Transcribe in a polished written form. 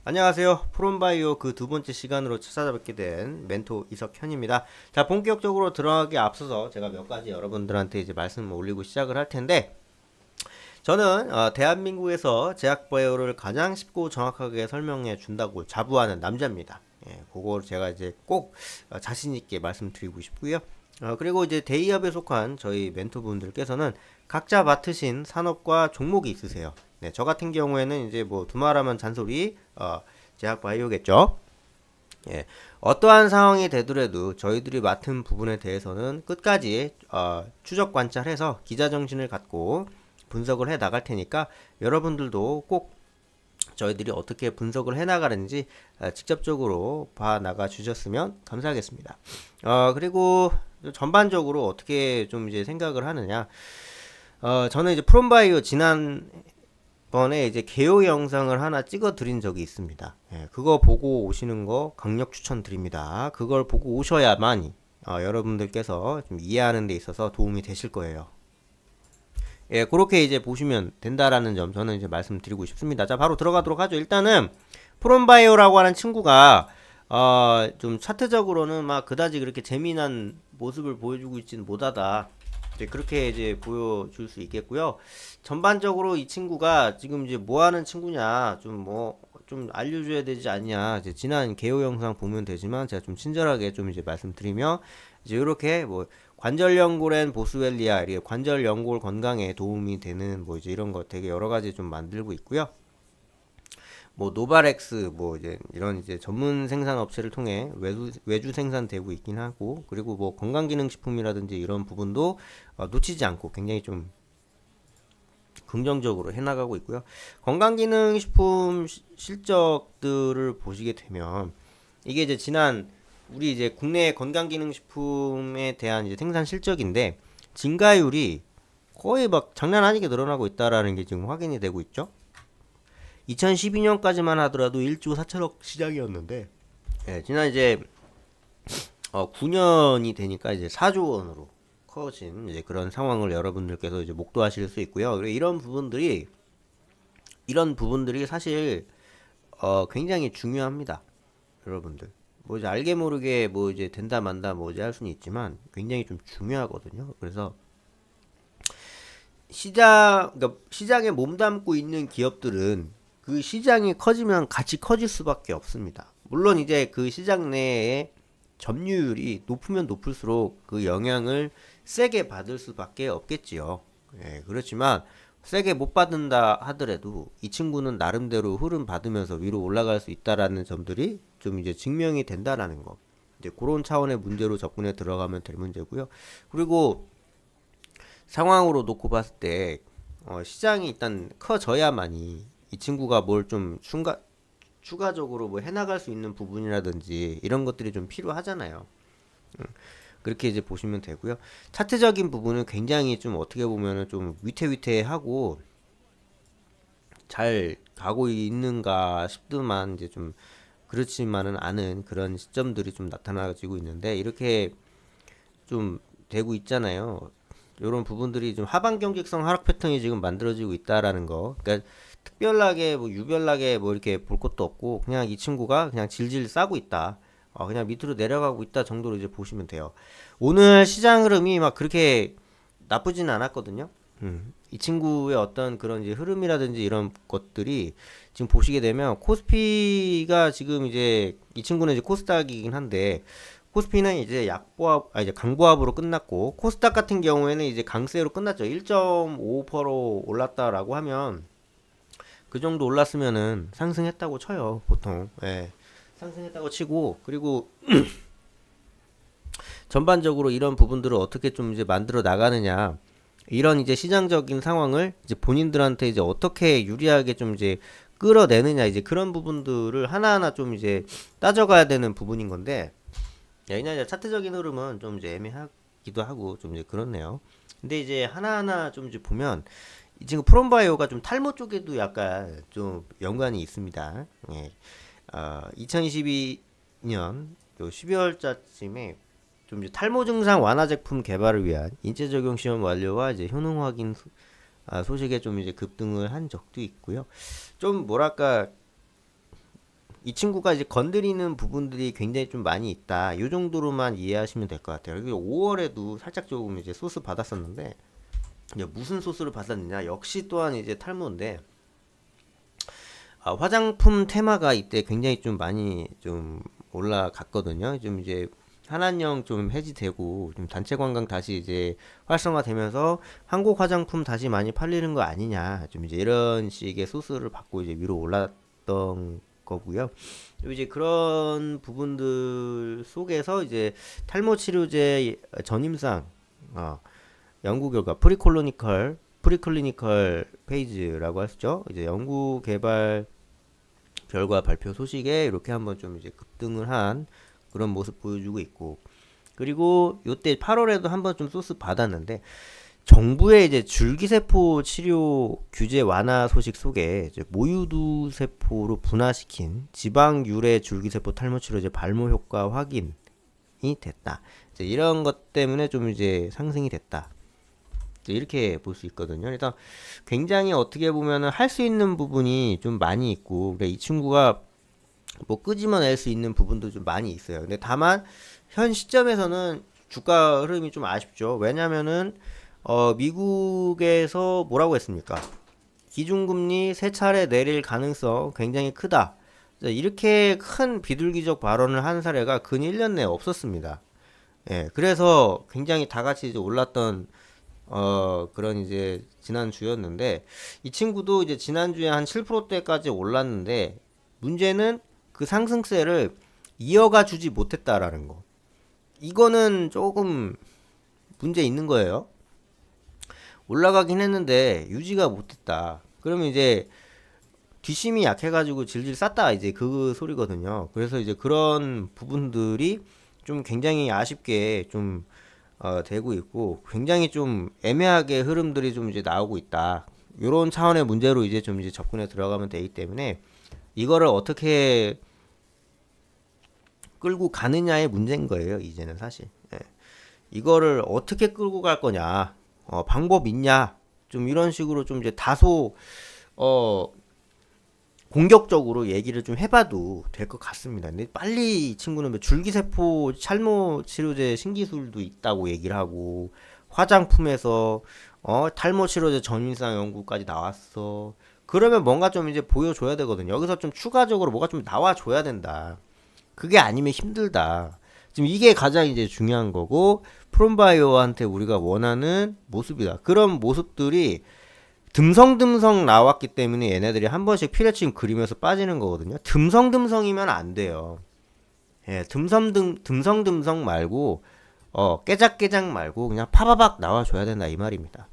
안녕하세요. 프롬바이오 그 두 번째 시간으로 찾아뵙게 된 멘토 이석현입니다. 자, 본격적으로 들어가기 앞서서 제가 몇 가지 여러분들한테 이제 말씀을 올리고 시작을 할 텐데, 저는 대한민국에서 제약바이오를 가장 쉽고 정확하게 설명해 준다고 자부하는 남자입니다. 예, 그거 제가 이제 꼭 자신 있게 말씀드리고 싶고요. 그리고 이제 대기업에 속한 저희 멘토분들께서는 각자 맡으신 산업과 종목이 있으세요. 네, 저 같은 경우에는 이제 뭐 두말하면 잔소리 제약바이오겠죠. 예, 어떠한 상황이 되더라도 저희들이 맡은 부분에 대해서는 끝까지 추적 관찰해서 기자 정신을 갖고 분석을 해 나갈 테니까 여러분들도 꼭 저희들이 어떻게 분석을 해 나가는지 직접적으로 봐 나가 주셨으면 감사하겠습니다. 그리고 전반적으로 어떻게 좀 이제 생각을 하느냐. 저는 이제 프롬바이오 지난번에 이제 개요 영상을 하나 찍어 드린 적이 있습니다. 예, 그거 보고 오시는 거 강력 추천드립니다. 그걸 보고 오셔야만 여러분들께서 좀 이해하는 데 있어서 도움이 되실 거예요. 예, 그렇게 이제 보시면 된다라는 점 저는 이제 말씀드리고 싶습니다. 자, 바로 들어가도록 하죠. 일단은 프롬바이오라고 하는 친구가 좀 차트적으로는 막 그다지 그렇게 재미난 모습을 보여주고 있지는 못하다. 이제 그렇게 이제 보여줄 수 있겠고요. 전반적으로 이 친구가 지금 이제 뭐 하는 친구냐, 좀 알려줘야 되지 않냐. 이제 지난 개요 영상 보면 되지만 제가 좀 친절하게 좀 이제 말씀드리면 이제 이렇게 뭐 관절 연골엔 보스웰리아, 이렇게 관절 연골 건강에 도움이 되는 뭐 이제 이런 거 되게 여러 가지 좀 만들고 있고요. 뭐 노바렉스 뭐 이제 이런 이제 전문 생산 업체를 통해 외주 생산되고 있긴 하고, 그리고 뭐 건강기능식품이라든지 이런 부분도 놓치지 않고 굉장히 좀 긍정적으로 해나가고 있고요. 건강기능식품 실적들을 보시게 되면 이게 이제 지난 우리 이제 국내 건강기능식품에 대한 이제 생산 실적인데 증가율이 거의 막 장난 아니게 늘어나고 있다라는 게 지금 확인이 되고 있죠. 2012년까지만 하더라도 1조 4천억 시장이었는데, 예, 지난 이제 9년이 되니까 이제 4조 원으로 커진 이제 그런 상황을 여러분들께서 이제 목도하실 수 있고요. 그리고 이런 부분들이 사실 굉장히 중요합니다, 여러분들. 뭐 이제 알게 모르게 뭐 이제 된다 만다 뭐 이제 할 수는 있지만 굉장히 좀 중요하거든요. 그래서 그러니까 시장에 몸담고 있는 기업들은 그 시장이 커지면 같이 커질 수밖에 없습니다. 물론 이제 그 시장 내에 점유율이 높으면 높을수록 그 영향을 세게 받을 수밖에 없겠지요. 예, 그렇지만 세게 못 받는다 하더라도 이 친구는 나름대로 흐름 받으면서 위로 올라갈 수 있다라는 점들이 좀 이제 증명이 된다라는 거. 이제 그런 차원의 문제로 접근해 들어가면 될 문제고요. 그리고 상황으로 놓고 봤을 때 시장이 일단 커져야만이 이 친구가 뭘 좀 추가적으로 뭐 해나갈 수 있는 부분이라든지 이런 것들이 좀 필요하잖아요. 그렇게 이제 보시면 되고요. 차트적인 부분은 굉장히 좀 어떻게 보면은 좀 위태위태하고 잘 가고 있는가 싶더만 이제 좀 그렇지만은 않은 그런 시점들이 좀 나타나지고 있는데, 이렇게 좀 되고 있잖아요. 이런 부분들이 좀 하반 경직성 하락 패턴이 지금 만들어지고 있다라는 거. 그러니까 특별하게 뭐 유별나게 뭐 이렇게 볼 것도 없고 그냥 이 친구가 그냥 질질 싸고 있다. 그냥 밑으로 내려가고 있다 정도로 이제 보시면 돼요. 오늘 시장 흐름이 막 그렇게 나쁘진 않았거든요. 이 친구의 어떤 그런 이제 흐름이라든지 이런 것들이 지금 보시게 되면 코스피가 지금 이제 이 친구는 이제 코스닥이긴 한데 코스피는 이제 이제 강보합으로 끝났고, 코스닥 같은 경우에는 이제 강세로 끝났죠. 1.55% 올랐다라고 하면 그 정도 올랐으면은 상승했다고 쳐요, 보통. 예. 상승했다고 치고, 그리고 전반적으로 이런 부분들을 어떻게 좀 이제 만들어 나가느냐, 이런 이제 시장적인 상황을 이제 본인들한테 이제 어떻게 유리하게 좀 이제 끌어내느냐, 이제 그런 부분들을 하나하나 좀 이제 따져가야 되는 부분인 건데, 그냥 차트적인 흐름은 좀 이제 애매하기도 하고 좀 이제 그렇네요. 근데 이제 하나하나 좀 이제 보면 이 친구 프롬바이오가 좀 탈모 쪽에도 약간 좀 연관이 있습니다. 예. 2022년 12월쯤에 좀 이제 탈모 증상 완화 제품 개발을 위한 인체 적용 시험 완료와 이제 효능 확인 소식에 좀 이제 급등을 한 적도 있고요. 좀 뭐랄까 이 친구가 이제 건드리는 부분들이 굉장히 좀 많이 있다. 요 정도로만 이해하시면 될 것 같아요. 그리고 5월에도 살짝 조금 이제 소스 받았었는데, 이제 무슨 소스를 받았느냐? 역시 또한 이제 탈모인데, 화장품 테마가 이때 굉장히 좀 많이 좀 올라갔거든요. 좀 이제 한한령 좀 해지되고 좀 단체 관광 다시 이제 활성화되면서 한국 화장품 다시 많이 팔리는 거 아니냐, 좀 이제 이런 식의 소스를 받고 이제 위로 올랐던 거고요. 이제 그런 부분들 속에서 이제 탈모 치료제 전임상 연구 결과 프리클리니컬 페이지라고 하시죠. 이제 연구 개발 결과 발표 소식에 이렇게 한번 좀 이제 급등을 한 그런 모습 보여주고 있고, 그리고 요때 8월에도 한번 좀 소스 받았는데, 정부의 이제 줄기세포 치료 규제 완화 소식 속에 이제 모유두 세포로 분화시킨 지방 유래 줄기세포 탈모 치료제 발모 효과 확인이 됐다. 이제 이런 것 때문에 좀 이제 상승이 됐다. 이렇게 볼 수 있거든요. 일단 굉장히 어떻게 보면은 할 수 있는 부분이 좀 많이 있고, 그래 이 친구가 뭐 끄집어낼 수 있는 부분도 좀 많이 있어요. 근데 다만 현 시점에서는 주가 흐름이 좀 아쉽죠. 왜냐면은 미국에서 뭐라고 했습니까? 기준금리 세 차례 내릴 가능성 굉장히 크다. 이렇게 큰 비둘기적 발언을 한 사례가 근 1년 내에 없었습니다. 예, 그래서 굉장히 다 같이 이제 올랐던 그런 이제 지난주였는데, 이 친구도 이제 지난주에 한 7%대까지 올랐는데, 문제는 그 상승세를 이어가 주지 못했다라는 거. 이거는 조금 문제 있는 거예요. 올라가긴 했는데 유지가 못했다. 그러면 이제 뒷심이 약해가지고 질질 쌌다, 이제 그 소리거든요. 그래서 이제 그런 부분들이 좀 굉장히 아쉽게 좀 되고 있고, 굉장히 좀 애매하게 흐름들이 좀 이제 나오고 있다. 요런 차원의 문제로 이제 좀 이제 접근에 들어가면 되기 때문에, 이거를 어떻게 끌고 가느냐의 문제인 거예요, 이제는 사실. 예. 이거를 어떻게 끌고 갈 거냐, 방법 있냐, 좀 이런 식으로 좀 이제 다소 공격적으로 얘기를 좀 해봐도 될 것 같습니다. 근데 빨리 이 친구는 뭐 줄기세포 탈모 치료제 신기술도 있다고 얘기를 하고, 화장품에서 탈모 치료제 전인상 연구까지 나왔어. 그러면 뭔가 좀 이제 보여줘야 되거든요. 여기서 좀 추가적으로 뭐가 좀 나와줘야 된다. 그게 아니면 힘들다. 지금 이게 가장 이제 중요한 거고, 프롬바이오한테 우리가 원하는 모습이다. 그런 모습들이 듬성듬성 나왔기 때문에 얘네들이 한 번씩 피레침 그리면서 빠지는 거거든요. 듬성듬성이면 안 돼요. 예, 듬성듬성 말고 깨작깨작 말고 그냥 파바박 나와줘야 된다, 이 말입니다.